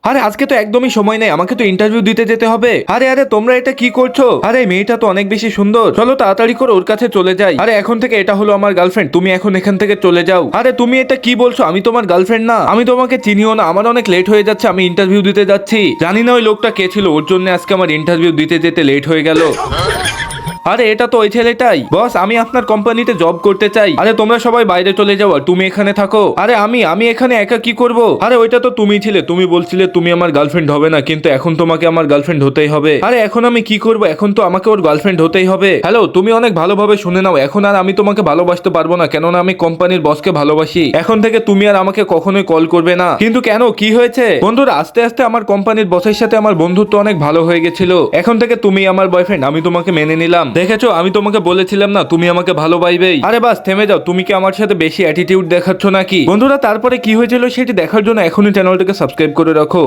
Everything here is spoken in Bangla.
আরে আজকে তো একদমই সময় নেই, আমাকে তো ইন্টারভিউ দিতে যেতে হবে। আরে আরে তোমরা এটা কি করছো? আরে মেয়েটা তো অনেক বেশি সুন্দর, চলো তাড়াতাড়ি করে ওর কাছে চলে যাই। আরে এখন থেকে এটা হলো আমার গার্লফ্রেন্ড, তুমি এখন এখান থেকে চলে যাও। আরে তুমি এটা কি বলছো? আমি তোমার গার্লফ্রেন্ড না, আমি তোমাকে চিনিও না, আমার অনেক লেট হয়ে যাচ্ছে, আমি ইন্টারভিউ দিতে যাচ্ছি। জানি না ওই লোকটা কে ছিল, ওর জন্য আজকে আমার ইন্টারভিউ দিতে যেতে লেট হয়ে গেল। আরে এটা তো ওই ছেলেটাই। বস, আমি আপনার কোম্পানিতে জব করতে চাই। আরে তোমরা সবাই বাইরে চলে যাও আর তুমি এখানে থাকো। আরে আমি এখানে একা কি করব? আরে ওইটা তো তুমি ছিলে, তুমি বলছিলে তুমি আমার গার্লফ্রেন্ড হবে না, কিন্তু এখন তোমাকে আমার গার্লফ্রেন্ড হতেই হবে। আরে এখন আমি কি করব? এখন তো আমাকে ওর গার্লফ্রেন্ড হতেই হবে। হ্যালো, তুমি অনেক ভালোভাবে শুনে নাও, এখন আর আমি তোমাকে ভালোবাসতে পারবো না, কেননা আমি কোম্পানির বসকে ভালোবাসি। এখন থেকে তুমি আর আমাকে কখনোই কল করবে না। কিন্তু কেন, কি হয়েছে? বন্ধুরা, আস্তে আস্তে আমার কোম্পানির বসের সাথে আমার বন্ধুত্ব অনেক ভালো হয়ে গেছিল। এখন থেকে তুমি আমার বয়ফ্রেন্ড, আমি তোমাকে মেনে নিলাম। দেখেছো, আমি তোমাকে বলেছিলাম না তুমি আমাকে ভালোবাসবেই। আরে বাস, থেমে যাও, তুমি কি আমার সাথে বেশি অ্যাটিটিউড দেখাচ্ছ নাকি? বন্ধুরা, তারপরে কি হয়েছিল সেটি দেখার জন্য এখনই চ্যানেলটাকে সাবস্ক্রাইব করে রাখো।